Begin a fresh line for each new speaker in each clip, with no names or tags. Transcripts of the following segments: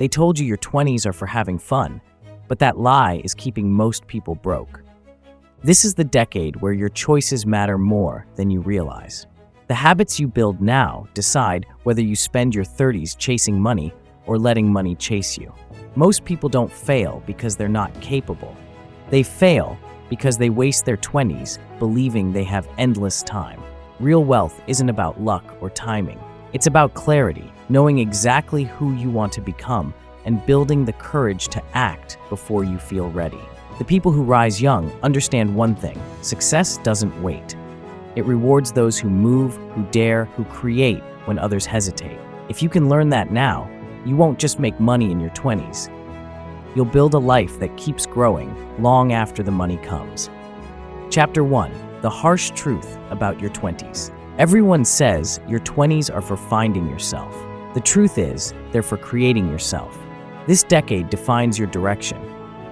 They told you your 20s are for having fun, but that lie is keeping most people broke. This is the decade where your choices matter more than you realize. The habits you build now decide whether you spend your 30s chasing money or letting money chase you. Most people don't fail because they're not capable. They fail because they waste their 20s believing they have endless time. Real wealth isn't about luck or timing. It's about clarity, knowing exactly who you want to become, and building the courage to act before you feel ready. The people who rise young understand one thing: success doesn't wait. It rewards those who move, who dare, who create when others hesitate. If you can learn that now, you won't just make money in your 20s. You'll build a life that keeps growing long after the money comes. Chapter 1: The harsh truth about your 20s. Everyone says your 20s are for finding yourself. The truth is, they're for creating yourself. This decade defines your direction,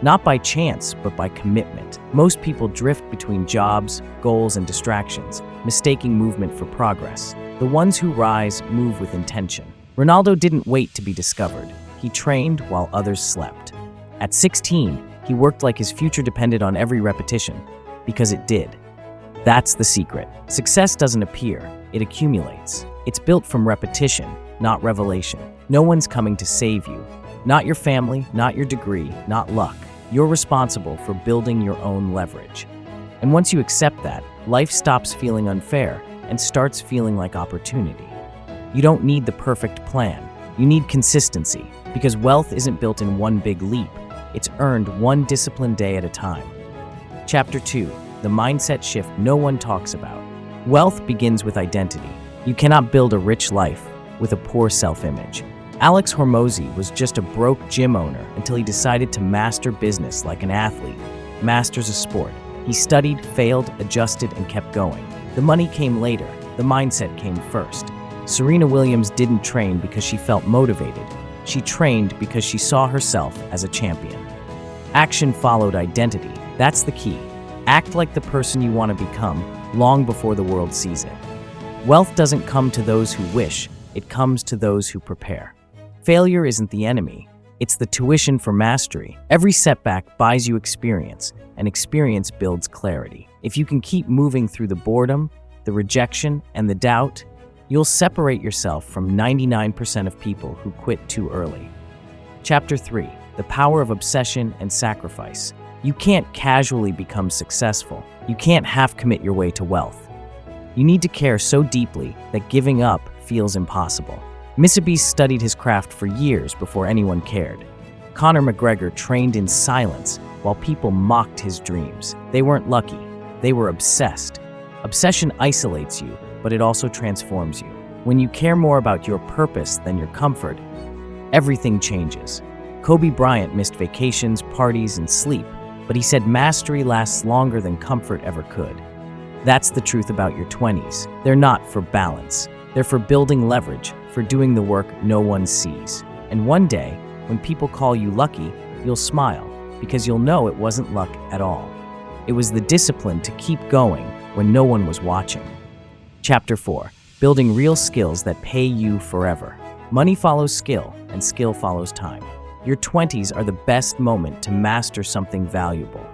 not by chance, but by commitment. Most people drift between jobs, goals, and distractions, mistaking movement for progress. The ones who rise move with intention. Ronaldo didn't wait to be discovered. He trained while others slept. At 16, he worked like his future depended on every repetition, because it did. That's the secret. Success doesn't appear, it accumulates. It's built from repetition, not revelation. No one's coming to save you. Not your family, not your degree, not luck. You're responsible for building your own leverage. And once you accept that, life stops feeling unfair and starts feeling like opportunity. You don't need the perfect plan. You need consistency, because wealth isn't built in one big leap. It's earned one disciplined day at a time. Chapter 2: The mindset shift no one talks about. Wealth begins with identity. You cannot build a rich life with a poor self-image. Alex Hormozi was just a broke gym owner until he decided to master business like an athlete masters a sport. He studied, failed, adjusted, and kept going. The money came later. The mindset came first. Serena Williams didn't train because she felt motivated. She trained because she saw herself as a champion. Action followed identity. That's the key. Act like the person you want to become long before the world sees it. Wealth doesn't come to those who wish, it comes to those who prepare. Failure isn't the enemy, it's the tuition for mastery. Every setback buys you experience, and experience builds clarity. If you can keep moving through the boredom, the rejection, and the doubt, you'll separate yourself from 99% of people who quit too early. Chapter 3: The Power of Obsession and Sacrifice. You can't casually become successful. You can't half-commit your way to wealth. You need to care so deeply that giving up feels impossible. MrBeast studied his craft for years before anyone cared. Conor McGregor trained in silence while people mocked his dreams. They weren't lucky, they were obsessed. Obsession isolates you, but it also transforms you. When you care more about your purpose than your comfort, everything changes. Kobe Bryant missed vacations, parties, and sleep, but he said mastery lasts longer than comfort ever could. That's the truth about your 20s. They're not for balance. They're for building leverage, for doing the work no one sees. And one day, when people call you lucky, you'll smile, because you'll know it wasn't luck at all. It was the discipline to keep going when no one was watching. Chapter 4: Building Real Skills That Pay You Forever. Money follows skill, and skill follows time. Your 20s are the best moment to master something valuable,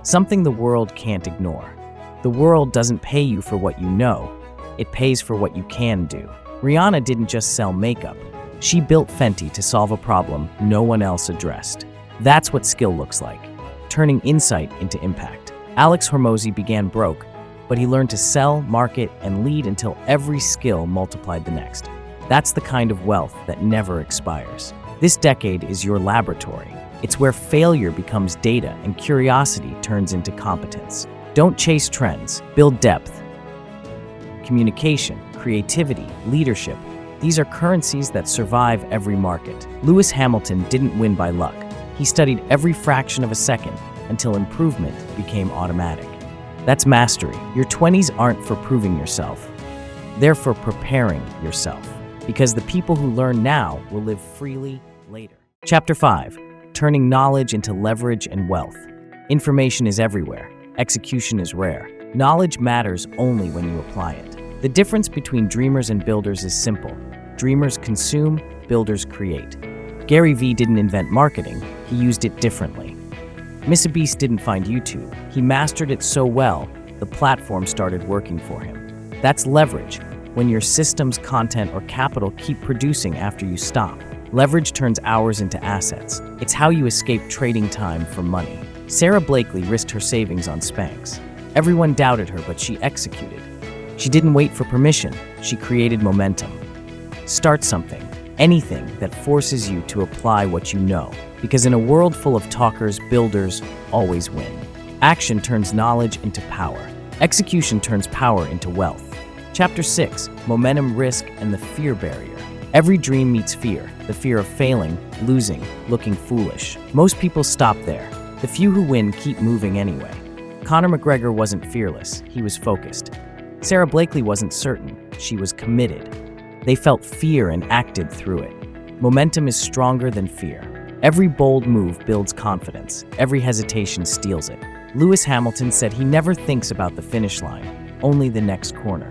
something the world can't ignore. The world doesn't pay you for what you know, it pays for what you can do. Rihanna didn't just sell makeup. She built Fenty to solve a problem no one else addressed. That's what skill looks like, turning insight into impact. Alex Hormozi began broke, but he learned to sell, market, and lead until every skill multiplied the next. That's the kind of wealth that never expires. This decade is your laboratory. It's where failure becomes data and curiosity turns into competence. Don't chase trends, build depth. Communication, creativity, leadership, these are currencies that survive every market. Lewis Hamilton didn't win by luck. He studied every fraction of a second until improvement became automatic. That's mastery. Your 20s aren't for proving yourself. They're for preparing yourself. Because the people who learn now will live freely later. Chapter 5: Turning Knowledge into Leverage and Wealth. Information is everywhere. Execution is rare. Knowledge matters only when you apply it. The difference between dreamers and builders is simple. Dreamers consume, builders create. Gary Vee didn't invent marketing, he used it differently. MrBeast didn't find YouTube, he mastered it so well, the platform started working for him. That's leverage, when your systems, content, or capital keep producing after you stop. Leverage turns hours into assets. It's how you escape trading time for money. Sarah Blakely risked her savings on Spanx. Everyone doubted her, but she executed. She didn't wait for permission, she created momentum. Start something, anything that forces you to apply what you know, because in a world full of talkers, builders always win. Action turns knowledge into power. Execution turns power into wealth. Chapter 6, Momentum, Risk, and the Fear Barrier. Every dream meets fear, the fear of failing, losing, looking foolish. Most people stop there. The few who win keep moving anyway. Conor McGregor wasn't fearless, he was focused. Sarah Blakely wasn't certain, she was committed. They felt fear and acted through it. Momentum is stronger than fear. Every bold move builds confidence. Every hesitation steals it. Lewis Hamilton said he never thinks about the finish line, only the next corner.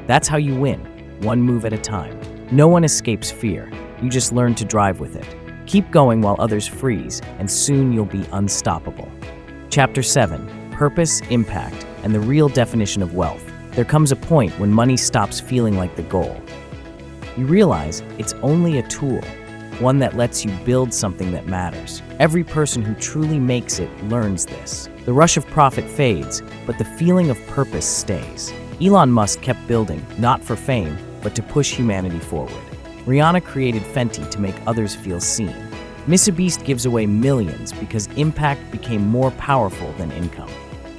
That's how you win, one move at a time. No one escapes fear. You just learn to drive with it. Keep going while others freeze, and soon you'll be unstoppable. Chapter 7, Purpose, Impact, and the Real Definition of Wealth. There comes a point when money stops feeling like the goal. You realize it's only a tool, one that lets you build something that matters. Every person who truly makes it learns this. The rush of profit fades, but the feeling of purpose stays. Elon Musk kept building, not for fame, but to push humanity forward. Rihanna created Fenty to make others feel seen. MrBeast gives away millions because impact became more powerful than income.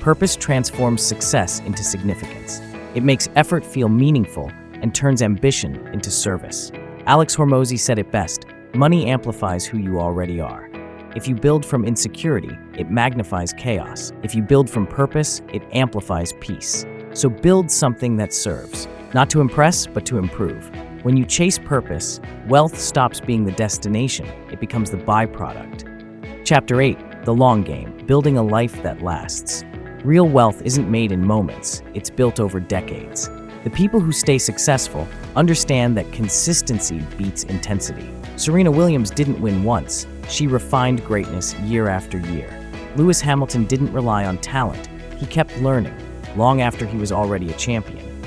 Purpose transforms success into significance. It makes effort feel meaningful and turns ambition into service. Alex Hormozi said it best, money amplifies who you already are. If you build from insecurity, it magnifies chaos. If you build from purpose, it amplifies peace. So build something that serves, not to impress, but to improve. When you chase purpose, wealth stops being the destination, it becomes the byproduct. Chapter 8, The Long Game, Building a Life that Lasts. Real wealth isn't made in moments, it's built over decades. The people who stay successful understand that consistency beats intensity. Serena Williams didn't win once, she refined greatness year after year. Lewis Hamilton didn't rely on talent, he kept learning, long after he was already a champion.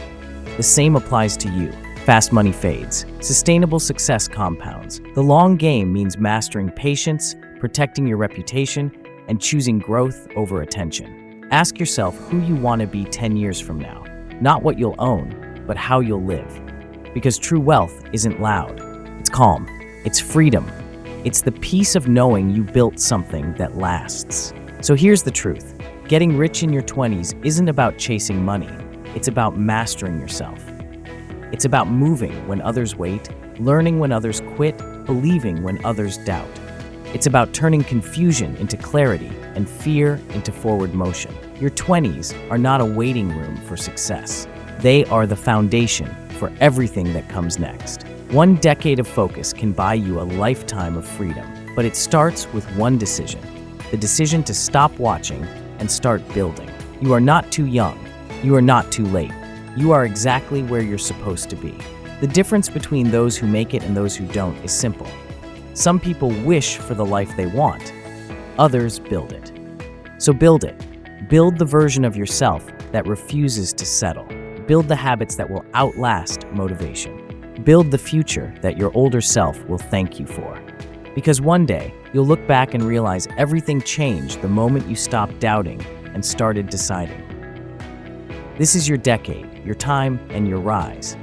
The same applies to you. Fast money fades. Sustainable success compounds. The long game means mastering patience, protecting your reputation, and choosing growth over attention. Ask yourself who you want to be 10 years from now. Not what you'll own, but how you'll live. Because true wealth isn't loud. It's calm. It's freedom. It's the peace of knowing you built something that lasts. So here's the truth. Getting rich in your 20s isn't about chasing money. It's about mastering yourself. It's about moving when others wait, learning when others quit, believing when others doubt. It's about turning confusion into clarity and fear into forward motion. Your 20s are not a waiting room for success. They are the foundation for everything that comes next. One decade of focus can buy you a lifetime of freedom, but it starts with one decision. The decision to stop watching and start building. You are not too young. You are not too late. You are exactly where you're supposed to be. The difference between those who make it and those who don't is simple. Some people wish for the life they want. Others build it. So build it. Build the version of yourself that refuses to settle. Build the habits that will outlast motivation. Build the future that your older self will thank you for. Because one day, you'll look back and realize everything changed the moment you stopped doubting and started deciding. This is your decade, your time, and your rise.